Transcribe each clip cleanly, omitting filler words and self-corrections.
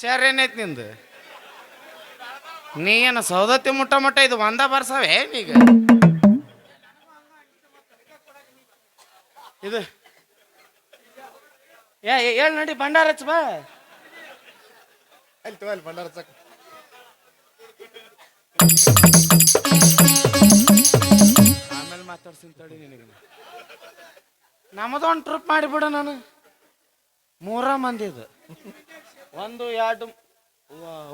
ವಿಚಾರ ಏನೈತಿ ನಿಂದು? ನೀ ಏನು ಸೌದತ್ತಿ ಮುಟ್ಟ ಮುಟ್ಟ ಇದು ಒಂದ ಬರ್ಸವೇ ಈಗ? ಇದು ಹೇಳಿ ನಡಿ ಭಂಡಾರ ಹಚ್ಚ ಬಾ. ಅಲ್ಲಿ ತಗೋಲ್ ಭಂಡಾರ ಹಚ್ಚಕ್. ಆಮೇಲೆ ಮಾತಾಡ್ಸಿನ ತಡಿ ನಿನಗೆ. ನಮ್ಮದೊಂದು ಟ್ರಿಪ್ ಮಾಡಿಬಿಡ ನಾನು. 3 ಮಂದಿ ಇದು 1 2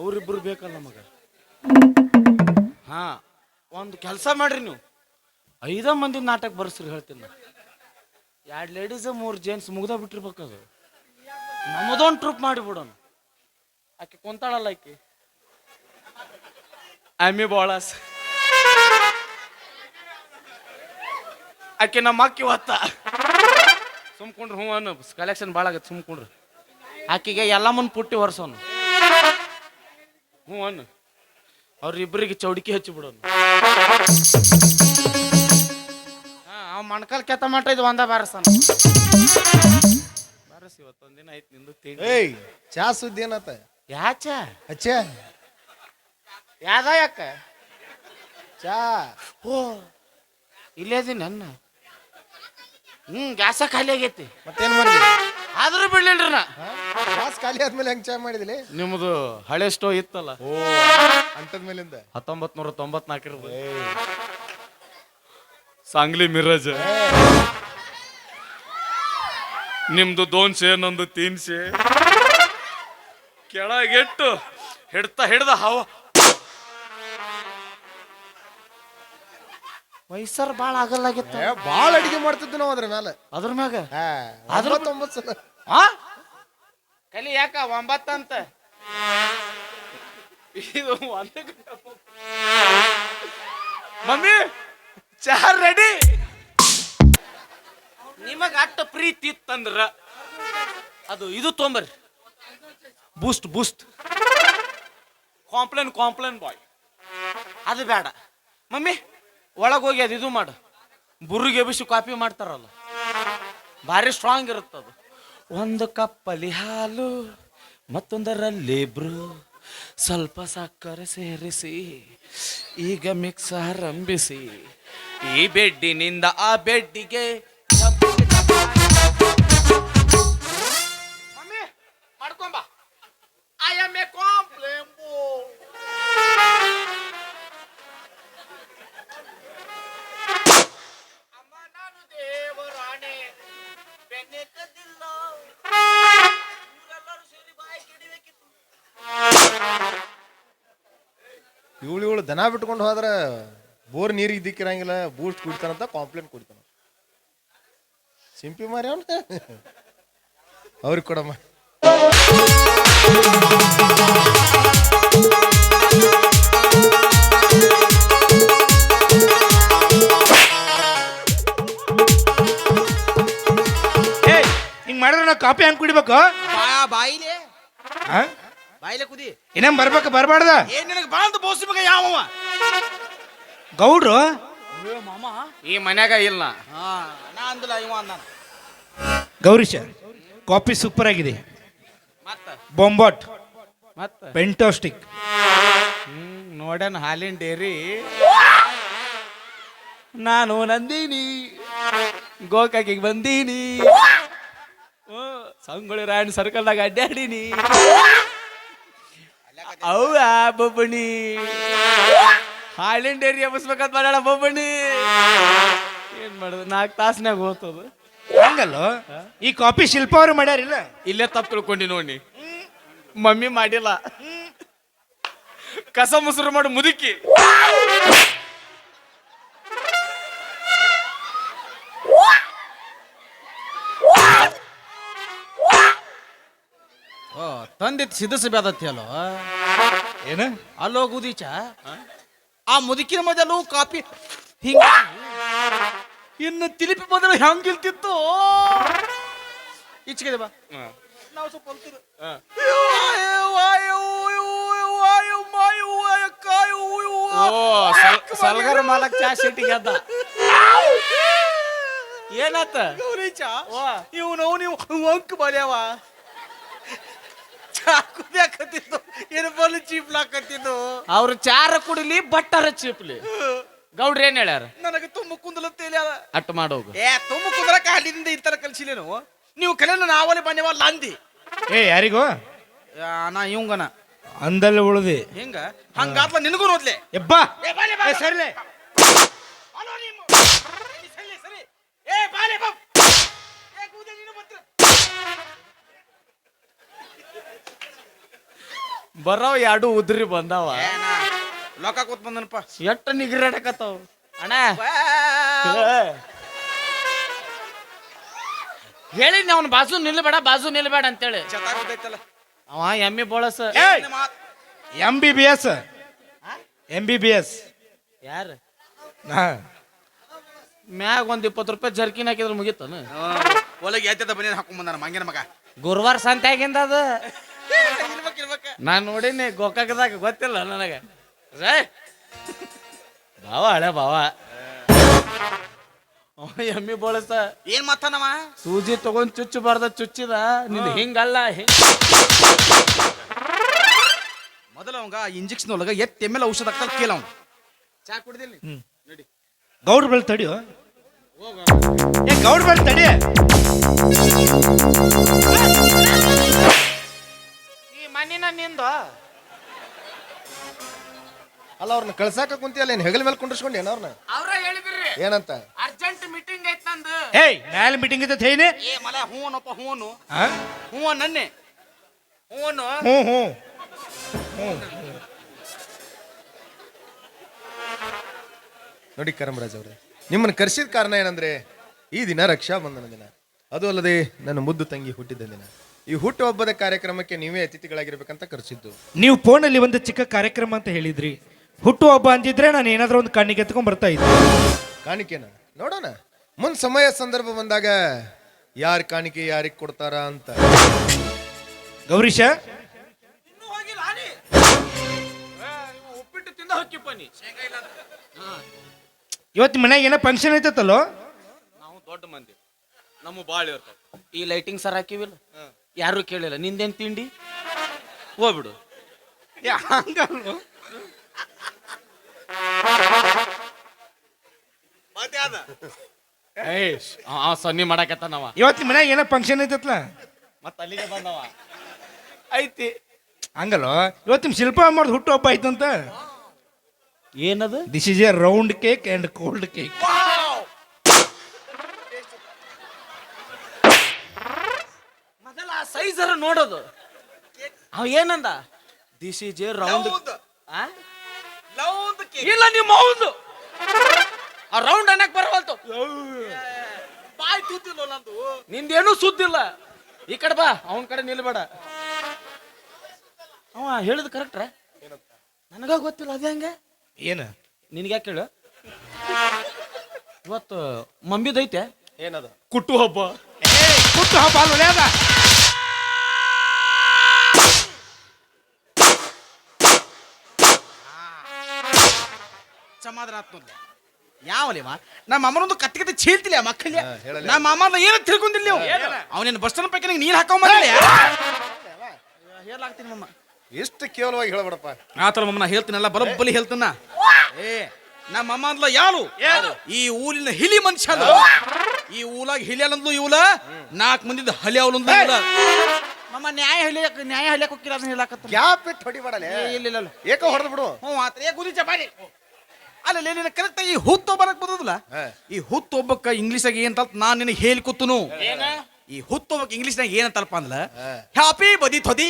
ಅವ್ರಿಬ್ರು ಬೇಕಲ್ಲ ನಮಗ. ಹಾ, ಒಂದು ಕೆಲಸ ಮಾಡ್ರಿ ನೀವು, 5 ಮಂದಿ ನಾಟಕ ಬರ್ಸ್ರಿ ಹೇಳ್ತೀನಿ ನಾ. 2 ಲೇಡೀಸ್ 3 ಜೆಂಟ್ಸ್ ಮುಗ್ದ ಬಿಟ್ಟಿರ್ಬೇಕದು. ನಮ್ಮದೊಂದು ಟ್ರಿಪ್ ಮಾಡಿಬಿಡೋಣ. ಆಕೆ ಕುಂತಾಳಲ್ಲ ಆಕೆ ಆಮಿ ಬಾಳಸ್, ಆಕೆ ನಮ್ಮ ಅಕ್ಕಿ ಹೊತ್ತ ಸುಮ್ಕೊಂಡ್ರು. ಹ್ಞೂ ಅನ್ನು ಕಲೆಕ್ಷನ್ ಭಾಳ ಆಗತ್ತೆ, ಸುಮ್ಕೊಂಡ್ರು. ಆಕೆಗೆ ಎಲ್ಲ ಮುಂದೆ ಪುಟ್ಟಿ ಹೊರ್ಸೋನು. ಹ್ಞೂ ಅನ್ನು ಅವ್ರಿಬ್ಬರಿಗೆ ಚೌಡಿಕೆ ಹಚ್ಚಿಬಿಡೋನು. ಹಾಂ, ಅವ್ ಮಣ್ಕಲ್ ಕೆತ್ತ ಮಟ್ಟ ಇದು ಒಂದ ಬಾರಸನ. ಬಾರಸ್ ಇವತ್ತೊಂದಿನ ಆಯ್ತು ನಿಂದು ತಿಂಡಿ. ಏಯ್, ಚಾ ಸುದ್ದಿ ಏನತ್ತ? ಯಾಚ ಹಚ್ಚ ಯಾದ ಯಾಕ ಚಾ? ಓ ಇಲ್ಲೇ ಇದೀನಿ ನನ್ನ. ಗ್ಯಾಸ ಖಾಲಿ ಆಗೈತಿ. ಮತ್ತೇನ್ ಮಾಡಿದ್ರಿ? ಆದ್ರೂ ಬಿಡ್ಲಿಲ್ರಿ ನಾ. ಗ್ಯಾಸ್ ಖಾಲಿ ಆದ್ಮೇಲೆ ಹೆಂಗ್ ಚಾ ಮಾಡಿದ್ಲಿ? ನಿಮ್ದು ಹಳೆ ಸ್ಟೋ ಇತ್ತಲ್ಲ, ಓ ಅಂಟದ ಮೇಲಿಂದ 1994 सांगली ಮಿರಜ್. ನಿಮ್ದು 200 ನಂದು 300. ಕೆಳಗೆಟ್ಟು ಹಿಡ್ದ ಹವ ವಯಸ್ಸರ್ ಬಾಳ ಆಗಲ್ಲಾಗಿತ್ತು. ಬಾಳ ಅಡಿಗೆ ಮಾಡ್ತಿದ್ವಿ ನಾವು ಅದ್ರ ಮ್ಯಾಲ. ಅದ್ರ ಮ್ಯಾಗ 9 ಸಲ. ಕಲಿ ಯಾಕ 9 ಅಂತ ಇದು ಮಮ್ಮಿ ಚಹಾ ರೆಡಿ. ನಿಮಗ ಅಟ್ಟ ಪ್ರೀತಿ ಇತ್ತಂದ್ರ ಅದು ಇದು ತೊಂಬರ್ರಿ, ಬೂಸ್ಟ್ ಕಾಂಪ್ಲೇನ್ ಬಾಯ್. ಅದು ಬೇಡ ಮಮ್ಮಿ, ಒಳಗೋಗಿ ಅದು ಇದು ಮಾಡು. ಬುರ್ರಿಗೆ ಎಬಿಸಿ ಕಾಫಿ ಮಾಡ್ತಾರಲ್ಲ, ಭಾರಿ ಸ್ಟ್ರಾಂಗ್ ಇರುತ್ತದು. 1 ಕಪ್ಪಲ್ಲಿ ಹಾಲು, ಮತ್ತೊಂದರಲ್ಲಿ ಬ್ರೂ, ಸ್ವಲ್ಪ ಸಕ್ಕರೆ ಸೇರಿಸಿ, ಈಗ ಮಿಕ್ಸ್ ಆರಂಭಿಸಿ, ಈ ಬೆಡ್ಡಿನಿಂದ ಆ ಬೆಡ್ಡಿಗೆ. Mummy ಮಾಡ್ಕೊಂಬ, I am A Complan ಬಾಯ್. ಇವಳು ದನ ಬಿಟ್ಕೊಂಡು ಹೋದ್ರ ಬೋರ್ ನೀರಿಗೆ ದಿಕ್ಕಿರಂಗಿಲ್ಲ, ಬೂಸ್ಟ್ ಕುಡಿತಾನಂತ ಕಾಂಪ್ಲೇಂಟ್ ಕುಡಿತಾನ. ಸಿಂಪಿ ಮಾರಿ ಅವನ ಅವ್ರಿಗೆ ಕೊಡಮ್ಮ. ಹಿಂಗ್ ಮಾಡಿದ್ರೆ ನಾವು ಕಾಫಿ ಹೆಂಗ್ ಕುಡಿಬೇಕು? ಬಾಯಿಲೆ ಆ? ಬಾಯಿಲೆ ಕುದಿ. ಇನ್ನೇನ್ ಬರ್ಬೇಕು ಬರಬಾರ್ದ? ಏನ್ ನಿನಗೆ ಬಾಂದ್ ಬೋಸಿ ಮಗ ಯಾವ ಗೌಡ್ರು ಮಾಮ ಈ ಮನ್ಯಾಗ ಇಲ್ಲ. ನಾ ಅಂದಿಲ್ಲ, ಇವ ಅಂದ. ಗೌರೀಶ, ಕಾಫಿ ಸೂಪರ್ ಆಗಿದೆ. ಮತ್ತ ಬೊಂಬಾಟ್ ಮತ್ತ ಪೆಂಟಾಸ್ಟಿಕ್. ನೋಡನ್ ಹಾಲಿನ ಡೇರಿ. ನಾನು ನಂದೀನಿ, ಗೋಕಾಕಿಗೆ ಬಂದೀನಿ, ಸಂಗೊಳ್ಳಿ ರಾಯಣ್ಣ ಸರ್ಕಲ್ದಾಗ ಅಡ್ಡಾಡೀನಿ. ಅವ್ವ ಬೊಬ್ಬಣಿ ಹಾಲಿನ ಡೇರಿ ಎಬ್ಬಿಸ್ಬೇಕಂತ ಮಾಡ್ಯಾಳ ಬೊಬ್ಬಣಿ. ಏನ್ ಮಾಡುದು, 4 ತಾಸ್ನ್ಯಾಗ ಹೋಗ್ತದ. ಹಂಗಲ್ಲ, ಈ ಕಾಫಿ ಶಿಲ್ಪ ಅವರು ಮಾಡ್ಯಾರಿಲ್ಲ. ಇಲ್ಲೇ ತಪ್ಪು ತಿಳ್ಕೊಂಡಿ ನೋಡಿ. ಮಮ್ಮಿ ಮಾಡಿಲ್ಲ, ಕಸ ಮುಸುರು ಮಾಡಿ ಮುದುಕಿ. ತಂದಿತ್ತು ಸಿದ್ಧಸ ಬೇದತ್ತಿ ಅಲ್ಲೋ. ಏನು ಅಲ್ಲೋ ಗುದೀಚ, ಆ ಮುದುಕಿನ ಮೊದಲು ಕಾಪಿ ಹಿಂಗ, ಇನ್ನು ತಿಲಿಪಿ ಮೊದಲು ಹೆಂಗಿಲ್ತಿತ್ತು. ಈಚೆಗೆ ಬಾ, ನಾವು ಸ್ವಲ್ಪ ಹೊಲ್ತಿರು. ಸಲ್ಗರ ಮಾಲಕ್ ಚಾ ಶೆಟ್ಟಿಗೆ ಅದ. ಏನಾತ ಇವನು ನೀವು ಅಂಕ ಬರ್ಯಾವ ಕುದಿಯಾಕತ್ತಿದ್ದು ಏನು ಬೋಲು ಚೀಪ್ಲಾಕತ್ತಿದ್ದು ಅವ್ರು ಚಾರ ಕುಡಿಲಿ ಬಟ್ಟಾರ ಚೀಪ್ಲಿ ಗೌಡ್ರ ಏನ್ ಹೇಳ್ಯಾರ ನನಗೆ ತುಂಬ ಕುಂದಲ ತೇಲ್ಯಾದ ಅಟ್ ಮಾಡೋಗು ತುಂಬ ಕುಂದಲಕ್ಕ ಅಲ್ಲಿಂದ ಈ ತರ ಕಲ್ಸಿಲೇನು ನೀವು ಕಲೆನ ನಾವಲ್ಲಿ ಬಂದೇವಲ್ಲ ಅಂದಿ ಏ ಯಾರಿಗೋ ನಾ ಇವಂಗನ ಅಂದಲ್ಲ ಉಳ್ದಿ ಹೆಂಗ ಹಂಗಾತ್ಲ ನಿನಗೂ ನೋದ್ಲೆ ಎಬ್ಬಾ ಸರಿಲೆ ಬರಾವ್ ಎರಡು ಉದ್ರಿ ಬಂದಾವ ಲೋಕ ಕೂತ್ ಬಂದನಪ್ಪ ಎಟ್ಟ ನಿಗ್ರಾಡಕತ್ತಾವ ಅಣ್ಣ ಹೇಳಿದ್ನಿ ಅವ್ನ ಬಾಜು ನಿಲ್ಬೇಡ ಅಂತೇಳಿ ಗೊತ್ತೈತಲ್ಲ ಅವ ಎಮ್ಮಿ ಬೋಳಸ MBBS ಯಾರ ಹಾ ಮ್ಯಾಗ ಒಂದ್ 20 ರೂಪಾಯಿ ಜರ್ಕಿನ್ ಹಾಕಿದ್ರ ಮುಗಿತನ ಒಳಗೆ ಎತ್ತದ ಬನ್ನಿ ಹಾಕೊಂಡ್ ಬಂದಾನ ಮಂಗನ ಮಗ ಗುರುವಾರ ಸಂತ್ಯಾಗಿಂದ ಅದು ಇರ್ಬೇಕ ನಾನ್ ನೋಡಿನಿ ಗೋಕಾಕದಾಗ ಗೊತ್ತಿಲ್ಲ ನನಗ ಬಾವ ಹಳೆ ಬಾವ ಎಮ್ಮಿ ಬೋಳಸ ಏನ್ ಮಾತಾನವ ಸೂಜಿ ತಗೊಂಡ್ ಚುಚ್ಚಬಾರ್ದ ಚುಚ್ಚಿದ ನಿನ್ ಹಿಂಗಲ್ಲ ಮೊದಲ ಅವಂಗ ಇಂಜೆಕ್ಷನ್ ಒಳಗ ಎಮ್ಮೆಲ್ ಔಷಧ ಹಾಕ್ತಾರ ಕೇಳ ಅವ್ ಚಾ ಕುಡ್ದಿಲ್ಲ ನಡಿ ಗೌಡ್ರ ಬೆಳ್ ತಡಿಯೋ ಗೌಡ್ರ ಬೆಳ್ ತಡಿ ಈ ಮಣ್ಣಿನ ನಿಂದು ಅಲ್ಲ ಅವ್ರನ್ನ ಕಳ್ಸಾಕ ಕುಂತಿಯಲ್ಲ ಏನ್ ಹೆಗಲ ಮೇಲೆ ಕುಂಡ್ರಿಸ್ಕೊಂಡಿ ಅವ್ರನ್ನ ಅವ್ರ ಹೇಳಿದ್ರಿ ಏನಂತ ಅರ್ಜೆಂಟ್ ಮೀಟಿಂಗ್ ಐತ್ ನಂದು ಏಯ್ ಮ್ಯಾಲ ಮೀಟಿಂಗ್ ಇದ್ದ ಹೇಳಿ ಏ ಮಲ ಹೂವನಪ್ಪ ಹೂವ ನನ್ನೆ ಹೂವನು ಹ್ಞೂ ನೋಡಿ ಕರಮರಾಜ್ ಅವ್ರೆ ನಿಮ್ಮನ್ನ ಕರೆಸಿದ ಕಾರಣ ಏನಂದ್ರೆ ಈ ದಿನ ರಕ್ಷಾಬಂಧನ ದಿನ ಅದು ಅಲ್ಲದೆ ನನ್ನ ಮುದ್ದು ತಂಗಿ ಹುಟ್ಟಿದ ದಿನ ಈ ಹುಟ್ಟುಹಬ್ಬದ ಕಾರ್ಯಕ್ರಮಕ್ಕೆ ನೀವೇ ಅತಿಥಿಗಳಾಗಿರ್ಬೇಕಂತ ಕರೆಸಿದ್ದು ನೀವು ಫೋನಲ್ಲಿ ಒಂದು ಚಿಕ್ಕ ಕಾರ್ಯಕ್ರಮ ಅಂತ ಹೇಳಿದ್ರಿ ಹುಟ್ಟು ಹಬ್ಬ ಅಂದಿದ್ರೆ ನಾನು ಏನಾದ್ರೂ ಒಂದು ಕಣ್ಣಿಗೆ ಎತ್ಕೊಂಡ್ ಬರ್ತಾ ಇದ್ದೆ ಕಾಣಿಕೆನ ನೋಡೋಣ ಮುಂದ್ ಸಮಯ ಸಂದರ್ಭ ಬಂದಾಗ ಯಾರ ಕಾಣಿಕೆ ಯಾರಿಗೆ ಕೊಡ್ತಾರ ಅಂತ ಗೌರೀಶ ಇನ್ನೂ ಹೋಗಿಲ್ಲ ಆನಿ ಉಪ್ಪಿಟ್ಟು ತಿಂದ ಹೊಕ್ಕಿಪ್ಪ ನೀ ಇವತ್ತು ಮನ್ಯಾಗ ಏನೋ ಫಂಕ್ಷನ್ ಐತತ್ತಲ್ಲೋ ನಾವು ದೊಡ್ಡ ಮಂದಿ ನಮ್ಮ ಬಾಳ ಇರ್ತಾವ ಈ ಲೈಟಿಂಗ್ ಸರ್ ಹಾಕಿವಿಲ್ಲ ಯಾರು ಕೇಳಿಲ್ಲ ನಿಂದೇನ್ ತಿಂಡಿ ಹೋಗ್ಬಿಡು ಸನ್ನಿ ಮಾಡಾಕತ್ತಾನವ ಇವತ್ತು ಮನ್ಯಾಗ ಏನೋ ಫಂಕ್ಷನ್ ಐತತ್ಲ ಮತ್ತ ಅಲ್ಲಿಗೆ ಬಂದವ ಐತಿ ಹಂಗಲ್ಲೋ ಇವತ್ತಿನ ಶಿಲ್ಪ ಮಾಡೋದು ಹುಟ್ಟು ಹಬ್ಬ ಆಯ್ತಂತ ಏನದು this is A round cake and cold cake ಮೊದಲ ಸೈಜರ ನೋಡೋದು ಅವ ಏನಂದ ದಿಸ್ ಈಸ್ ಎ ರೌಂಡ್ ಇಲ್ಲ ನಿಮ್ಮ ಹೌದು ಆ ರೌಂಡ್ ಅನ್ನಕ್ ಬರವಲ್ತು ಬಾಯ್ ತೂತಿಲ್ಲ ನಂದು ನಿಂದೇನು ಸುದ್ದಿಲ್ಲ ಈ ಕಡೆ ಬಾ ಅವನ ಕಡೆ ನಿಲ್ಬೇಡ ಅವ ಹೇಳಿದ್ ಕರೆಕ್ಟ್ರ ನನಗ ಗೊತ್ತಿಲ್ಲ ಅದೇ ಹಂಗ ಏನ ನಿನ್ಗೆ ಕೇಳು ಇವತ್ತು ಮಂಬಿದೈತೆ ಏನದ ಕುಟ್ಟು ಹಬ್ಬ ಹುಟ್ಟು ಹಬ್ಬ ಅಲ್ಲ ಅದ ಸಮಾಧಾನ ಆತ್ ನೋಡ್ಲೆ ಯಾವಲೇವ ನಮ್ಮ ಅಮ್ಮನೊಂದು ಕತ್ತಿ ಚೀಲ್ತಿಲ್ಲ ಮಕ್ಕಳಿಯ ಹೇಳಲ್ಲ. ನಮ್ಮ ಅಮ್ಮ ಏನು ತಿಳ್ಕೊಂಡಿಲ್ಲ ಅವನೇನು ಬಸ್ ಸ್ಟಾಂಡ್ ಪೈಕಿ ನೀರು ಹಾಕೊಂಬರಲ್ಲ ಹೇಳಾಗ್ತೀನಿ ಮಮ್ಮ ಎಷ್ಟು ಕೇವಲವಾಗಿ ಹೇಳ್ಬೇಡಪ್ಪ ಆತರ ಮಮ್ಮ ನಾ ಹೇಳ್ತೀನಲ್ಲ ಬರೋಬ್ಬಲಿ ಹೇಳ್ತೀನ ಏ ನಮ್ಮ ಅಮ್ಮ ಅಂದ್ಲ ಯಾರು ಈ ಊರಿನ ಹಿಲಿ ಮನುಷ್ಯ ಅದ. ಈ ಊಲಾಗ ಹಿಲಿ ಅಲ್ಲಂದ್ಲು ಇವಳ 4 ಮಂದಿದ ಹಲಿ ಅವಲಂದ್ಲು ಇವಳ ಮಮ್ಮ ನ್ಯಾಯ ಹಲಿಯಕ್ ಹೋಗಿಲ್ಲ ಅದನ್ನ ಹೇಳಾಕತ್ತ ಗ್ಯಾಪ್ ಇಟ್ಟು ಹೊಡಿಬೇಡಲೆ ಇಲ್ಲ ಏಕ ಹೊಡೆದು ಬಿಡು ಹ್ಞೂ ಆತರ ಏ ಗುದಿ ಚಪಾಡಿ ಅಲ್ಲ ನೀನು ಕರೆಕ್ಟ್ ಈ ಹುತ್ತು ಒಬ್ಬನಕ್ ಬರೋದಿಲ್ಲ ಈ ಹುತ್ತು ಒಬ್ಬಕ್ಕ ಇಂಗ್ಲೀಷಾಗ ಏನಂತ ನಾನು ನಿನಗೆ ಹೇಳ್ಕೊತನು ಈ ಹುತ್ತು ಒಬ್ಬಕ್ಕೆ ಇಂಗ್ಲೀಷ್ನಾಗ ಏನಂತಲ್ಪ ಅಂದ್ಲ ಹ್ಯಾಪಿ ಬದಿ ತೊದಿ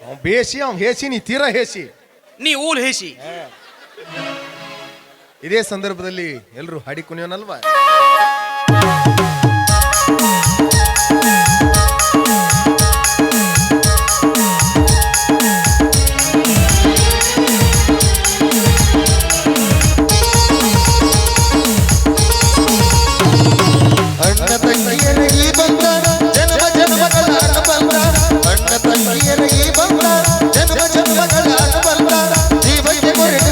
ಅವ್ನು ಬೇಸಿ ಅವ್ನು ಹೇಸಿ ನೀ ತೀರಾ ಹೇಸಿ ನೀ ಊಲ್ ಹೇಸಿ ಇದೇ ಸಂದರ್ಭದಲ್ಲಿ ಎಲ್ಲರೂ ಹಾಡಿ ಕುಣಿಯೋನಲ್ವಾ ಅಣ್ಣ ತಂಗಿಯರ ಈ ಬಂಗಾರ ಜನ್ಮ ಜನ್ಮಗಳ ಅನುಬಂಧ ಅಣ್ಣ ತಂಗಿಯರ ಈ ಬಂಗಾರ ಜನ್ಮ ಜನ್ಮಗಳ ಅನುಬಂಧ ಜೀವಕ್ಕೆ ಕೊರಡು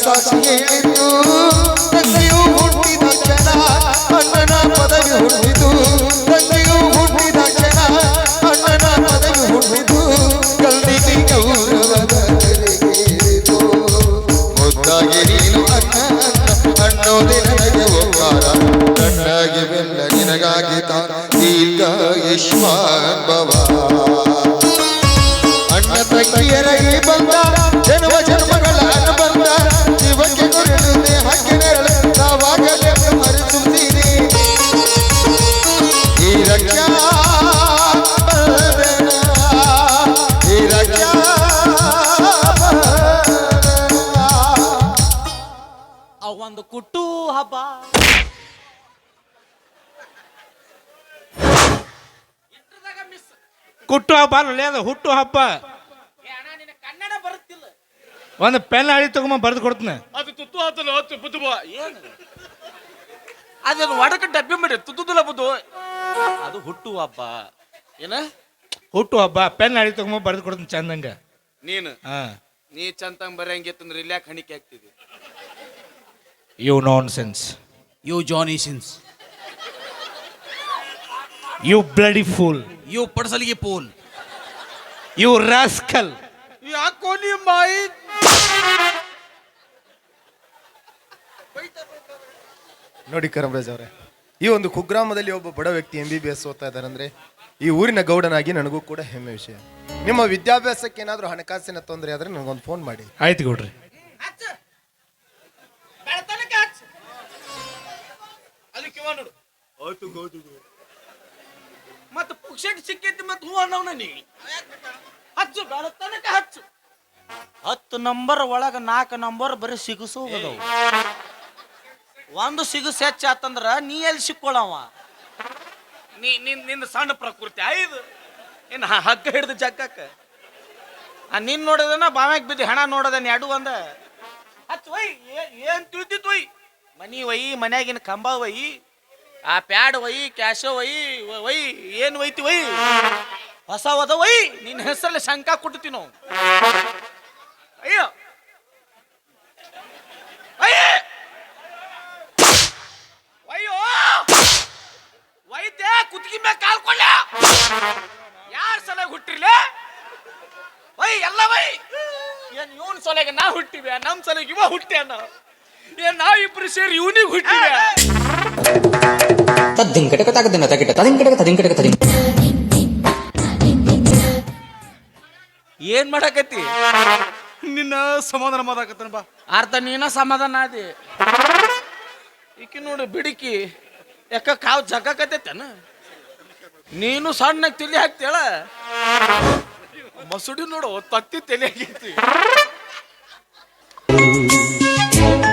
ಸಾಕ್ಷಿ ಹೇಳಿತು ತಂದೆಯು ಹುಟ್ಟಿದ ಕ್ಷಣ ಅಣ್ಣನ ಪದವಿ ಹುಟ್ಟಿತು ತಂದೆಯು ಹುಟ್ಟಿದ ಕ್ಷಣ ಅಣ್ಣನ ಪದವಿ ಹುಟ್ಟಿತು ಕಲ್ದಿಗೆ ಗೌರವದ ತೆರೆಗೇರಿತು ಮುದ್ದಾಗಿ ನೀನು ಅಣ್ಣ ಅನ್ನೋದೇ ನನಗೆ ಒಪ್ಪಾರ ಕಣ್ಣಾಗಿ ಬೆಲ್ಲ ನಿನಗಾಗಿ ದೀರ್ಘಾಯುಷ್ಮಾನ್ ಭವ ಅಣ್ಣ ತಂಗಿಯರ ಈ ಬಂದ ಜನ್ಮ ಜನ್ಮಗಳ ಅನುಬಂಧ ಜೀವಕ್ಕೆ ಗುರುಳು ದೇಹಕ್ಕೆ ನೆರಳು ನಾವಾಗಲೇ ಮರೆಸುತ್ತೀನಿ ಈ ರಕ್ಷಾ ಬಂಧನ, ಈ ರಕ್ಷಾ ಬಂಧನ. ಒಂದು ಕುಟ್ಟು ಹಬ್ಬ ಕುಟ್ಟು ಹಬ್ಬ ಅಲ್ಲ ಅದು ಹುಟ್ಟು ಹಬ್ಬ. ಕನ್ನಡ ಬರುತ್ತಿಲ್ಲ. ಒಂದು ಪೆನ್ ಹಳಿ ತಗೊಂಬ ಬರೆದು ಕೊಡ್ತೀನಿ. ಅದು ತುತ್ತು ಆತಲ್ಲ ಬುದ್ಧು ಏನು ಅದೇನು ಒಡಕ ಡಬ್ಬಿ ಮಾಡಿ ತುತ್ತುದಿಲ್ಲ ಬುದ್ಧು. ಅದು ಹುಟ್ಟು ಹಬ್ಬ. ಏನ ಹುಟ್ಟು ಹಬ್ಬ ಪೆನ್ ಹಳಿ ತಗೊಂಬ ಬರೆದು ಕೊಡ್ತೀನಿ ಚಂದಂಗ. ನೀನು ಹಾ ನೀ ಚಂದಂಗ್ ಬರಂಗಿತ್ತಂದ್ರೆ ಇಲ್ಯಾಕ ಹಣಿಕೆ ಆಗ್ತಿದ್ವಿ. You nonsense, you Johnny Sins, you bloody fool, you ಪಡ್ಸಲಿಗೆ ಪೋಲ್, ಯು ರಾಸ್ಕಲ್. ಯಾಕೋ ನೀ ಮಾಯಿ ನೋಡಿ ಕರಂರಾಜ್ ಅವರೇ, ಈ ಒಂದು ಕುಗ್ರಾಮದಲ್ಲಿ ಒಬ್ಬ ಬಡ ವ್ಯಕ್ತಿ MBBS ಓದ್ತಾ ಇದ್ದಾರೆ ಅಂದ್ರೆ ಈ ಊರಿನ ಗೌಡನಾಗಿ ನನಗೂ ಕೂಡ ಹೆಮ್ಮೆ ವಿಷಯ. ನಿಮ್ಮ ವಿದ್ಯಾಭ್ಯಾಸಕ್ಕೆ ಏನಾದರೂ ಹಣಕಾಸಿನ ತೊಂದರೆ ಆದ್ರೆ ನನಗೊಂದು ಫೋನ್ ಮಾಡಿ. ಆಯ್ತು ಗೌಡ್ರಿ. ಮತ್ತ ಪುಕ್ಷಟ್ ಸಿಕ್ಕೈತಿ ಮತ್ ಹೂ ಅನ್ನವನ ನೀ ಹಚ್ಚು ಬೇಡ ತನಕ ಹಚ್ಚು. 10 ನಂಬರ್ ಒಳಗ 4 ನಂಬರ್ ಬರೀ ಸಿಗಸು ಹೋಗದವು. ಒಂದು ಸಿಗಸ್ ಹೆಚ್ಚಾತಂದ್ರ ನೀ ಎಲ್ಲಿ ಸಿಕ್ಕೊಳವ? ನಿನ್ನ ಸಣ್ಣ ಪ್ರಕೃತಿ ಐದು ಏನ್ ಹಗ್ಗ ಹಿಡ್ದು ಜಗ್ಗಕ್ಕ ನಿನ್ ನೋಡದನ ಬಾವ್ಯಾಗ ಬಿದ್ದು ಹೆಣ ನೋಡದನ್ ಎರಡು ಒಂದ ಹಚ್ಚ ಒಯ್. ಏನ್ ತಿಳಿತಿತ್ತು ಒಯ್? ಮನಿ ಒಯ್, ಮನ್ಯಾಗಿನ ಕಂಬ ಒಯ್, ಆ ಪ್ಯಾಡ್ ಒಯ್, ಕ್ಯಾಶೋ ಒಯ್ ಒಯ್, ಏನ್ ಒಯ್ತಿ ಒಯ್? ಹೊಸ ಹೋದ ಒಯ್. ನಿನ್ನ ಹೆಸರಲ್ಲಿ ಶಂಕ ಕೊಡ್ತೀವಿ ನಾವು. ಅಯ್ಯೋ ಅಯ್ಯ ಅಯ್ಯೋ ವೈದ್ಯ ಕುತ್ತಿಗೆ ಮ್ಯಾಗ ಕಾಲ್ಕೊಳ್ಳ. ಯಾರ ಸಲಗ ಹುಟ್ಟಿರ್ಲೆ ವೈ? ಎಲ್ಲ ವೈ. ಏನ್ ಇವನ್ ಸಲಗ ನಾ ಹುಟ್ಟಿವೆ, ನಮ್ ಸಲಗ ಇವ ಹುಟ್ಟ್ಯಾನ. ಏನ್ ನಾವಿಬ್ರು ಸೇರಿ ಇವನಿಗೆ ಹುಟ್ಟಿವೆ. ತದ್ದಿಂಕಟಕ ತಗದಿನ ತಗಿಟ ತದಿಂಕಟಕ ತದಿಂಕಟಕ ತದಿಂ. ಏನ್ ಮಾಡಕತ್ತಿ? ನಿನ್ನ ಸಮಾಧಾನ ಮಾಡಕತ್ತನ ಬಾ. ಅರ್ಥ ನೀನ ಸಮಾಧಾನ ಆದಿ. ಈಕಿ ನೋಡು ಬಿಡಿಕಿ ಯಾಕ ಕಾವ್ ಜಗ್ಗಕತ್ತೇನ? ನೀನು ಸಣ್ಣಗೆ ತಿಳಿ ಹಾಕ್ತೇಳ. ಮಸುಡಿ ನೋಡು ತತ್ತಿ ತಲೆ ಆಗೈತಿ.